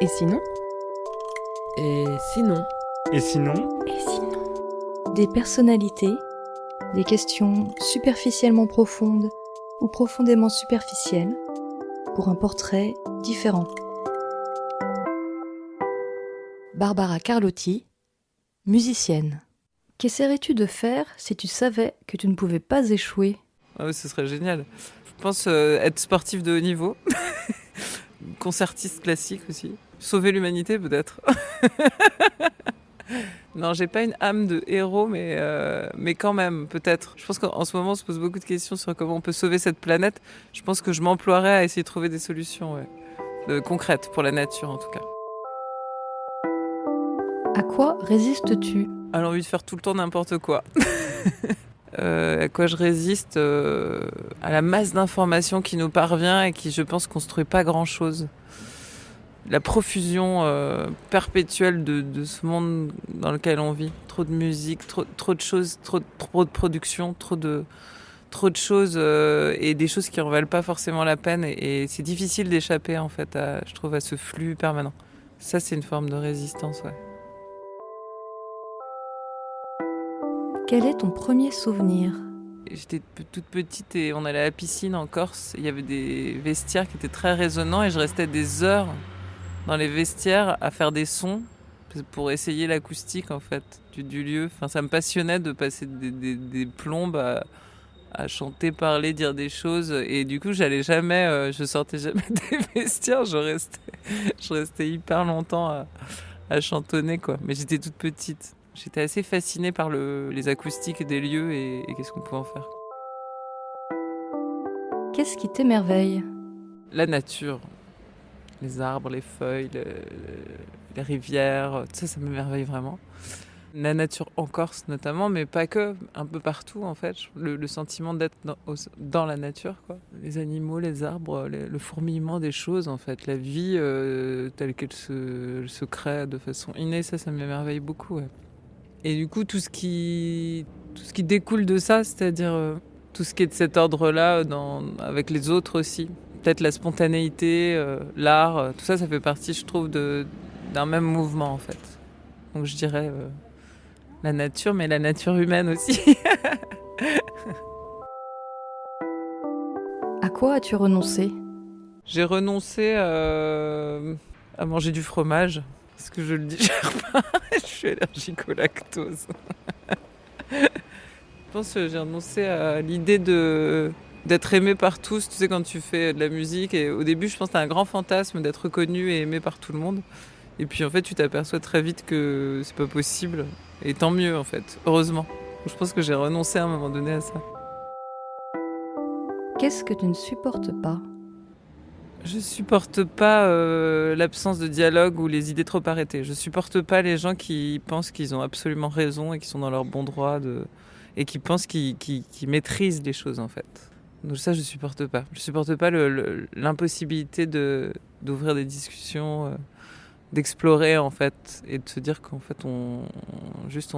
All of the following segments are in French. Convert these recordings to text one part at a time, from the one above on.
Et sinon? Et sinon? Et sinon? Et sinon? Des personnalités, des questions superficiellement profondes ou profondément superficielles, pour un portrait différent. Barbara Carlotti, musicienne. Qu'essaierais-tu de faire si tu savais que tu ne pouvais pas échouer ? Ah oui, ce serait génial. Je pense être sportif de haut niveau, concertiste classique aussi, sauver l'humanité peut-être. Non, j'ai pas une âme de héros, mais quand même, peut-être. Je pense qu'en ce moment, on se pose beaucoup de questions sur comment on peut sauver cette planète. Je pense que je m'emploierais à essayer de trouver des solutions concrètes pour la nature, en tout cas. À quoi résistes-tu ? À l'envie de faire tout le temps n'importe quoi. À quoi je résiste à la masse d'informations qui nous parvient et qui, je pense, construit pas grand-chose. La profusion perpétuelle de ce monde dans lequel on vit. Trop de musique, trop de choses, trop de production, trop de choses et des choses qui en valent pas forcément la peine. Et c'est difficile d'échapper, en fait, je trouve, à ce flux permanent. Ça, c'est une forme de résistance, ouais. Quel est ton premier souvenir ? J'étais toute petite et on allait à la piscine en Corse. Il y avait des vestiaires qui étaient très résonnants et je restais des heures dans les vestiaires à faire des sons pour essayer l'acoustique en fait du lieu. Enfin, ça me passionnait de passer des plombes à chanter, parler, dire des choses. Et du coup, je sortais jamais des vestiaires. Je restais hyper longtemps à chantonner quoi. Mais j'étais toute petite. J'étais assez fascinée par les acoustiques des lieux et qu'est-ce qu'on pouvait en faire. Qu'est-ce qui t'émerveille ? La nature, les arbres, les feuilles, les rivières, tout ça, ça m'émerveille vraiment. La nature en Corse notamment, mais pas que, un peu partout en fait. Le sentiment d'être dans la nature, quoi. Les animaux, les arbres, le fourmillement des choses en fait. La vie telle qu'elle se crée de façon innée, ça m'émerveille beaucoup, ouais. Et du coup, tout ce qui découle de ça, c'est-à-dire tout ce qui est de cet ordre-là, avec les autres aussi. Peut-être la spontanéité, l'art, tout ça, ça fait partie, je trouve, d'un même mouvement, en fait. Donc je dirais la nature, mais la nature humaine aussi. À quoi as-tu renoncé ? J'ai renoncé à manger du fromage, parce que je le digère pas, je suis allergique au lactose. Je pense que j'ai renoncé à l'idée d'être aimé par tous, tu sais, quand tu fais de la musique. Et au début, je pense que t'as un grand fantasme d'être reconnu et aimé par tout le monde. Et puis en fait, tu t'aperçois très vite que c'est pas possible. Et tant mieux, en fait, heureusement. Je pense que j'ai renoncé à un moment donné à ça. Qu'est-ce que tu ne supportes pas ? Je supporte pas l'absence de dialogue ou les idées trop arrêtées. Je supporte pas les gens qui pensent qu'ils ont absolument raison et qui sont dans leur bon droit et qui pensent qu'ils maîtrisent les choses en fait. Donc ça, je supporte pas. Je supporte pas l'impossibilité d'ouvrir des discussions, d'explorer en fait et de se dire qu'en fait on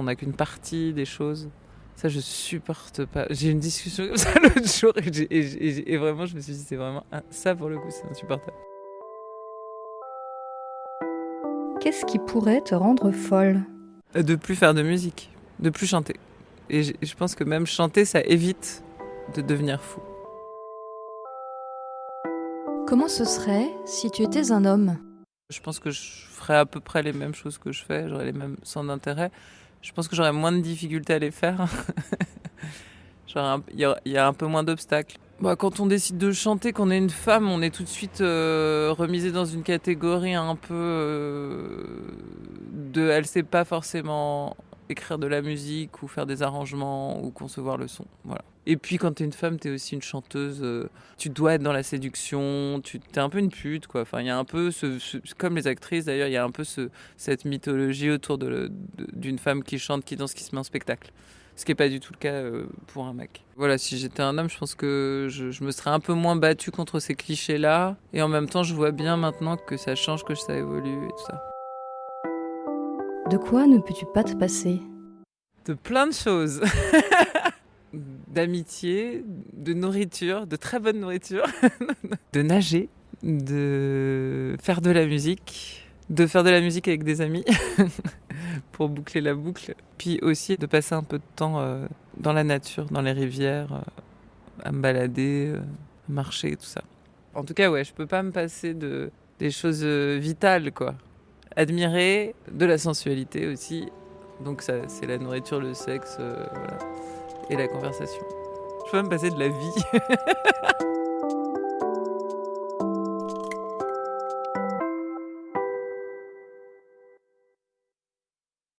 n'a qu'une partie des choses. Ça, je supporte pas. J'ai eu une discussion comme ça l'autre jour et vraiment, je me suis dit, c'est vraiment ça pour le coup, c'est insupportable. Qu'est-ce qui pourrait te rendre folle ? De plus faire de musique, de plus chanter. Et je pense que même chanter, ça évite de devenir fou. Comment ce serait si tu étais un homme ? Je pense que je ferais à peu près les mêmes choses que je fais, j'aurais les mêmes centres d'intérêt. Je pense que j'aurais moins de difficultés à les faire. Il y a un peu moins d'obstacles. Quand on décide de chanter, qu'on est une femme, on est tout de suite remisé dans une catégorie un peu elle sait pas forcément écrire de la musique ou faire des arrangements ou concevoir le son. Voilà. Et puis quand t'es une femme, t'es aussi une chanteuse. Tu dois être dans la séduction. T'es un peu une pute, quoi. Enfin, il y a un peu comme les actrices d'ailleurs, il y a un peu cette mythologie autour d'une femme qui chante, qui danse, qui se met en spectacle. Ce qui n'est pas du tout le cas pour un mec. Voilà, si j'étais un homme, je pense que je me serais un peu moins battue contre ces clichés-là. Et en même temps, je vois bien maintenant que ça change, que ça évolue et tout ça. De quoi ne peux-tu pas te passer ? De plein de choses. D'amitié, de nourriture, de très bonne nourriture, de nager, de faire de la musique, de faire de la musique avec des amis pour boucler la boucle. Puis aussi de passer un peu de temps dans la nature, dans les rivières, à me balader, marcher, tout ça. En tout cas, ouais, je peux pas me passer des choses vitales, quoi. Admirer, de la sensualité aussi. Donc ça, c'est la nourriture, le sexe, voilà. Et la conversation. Je peux pas me passer de la vie.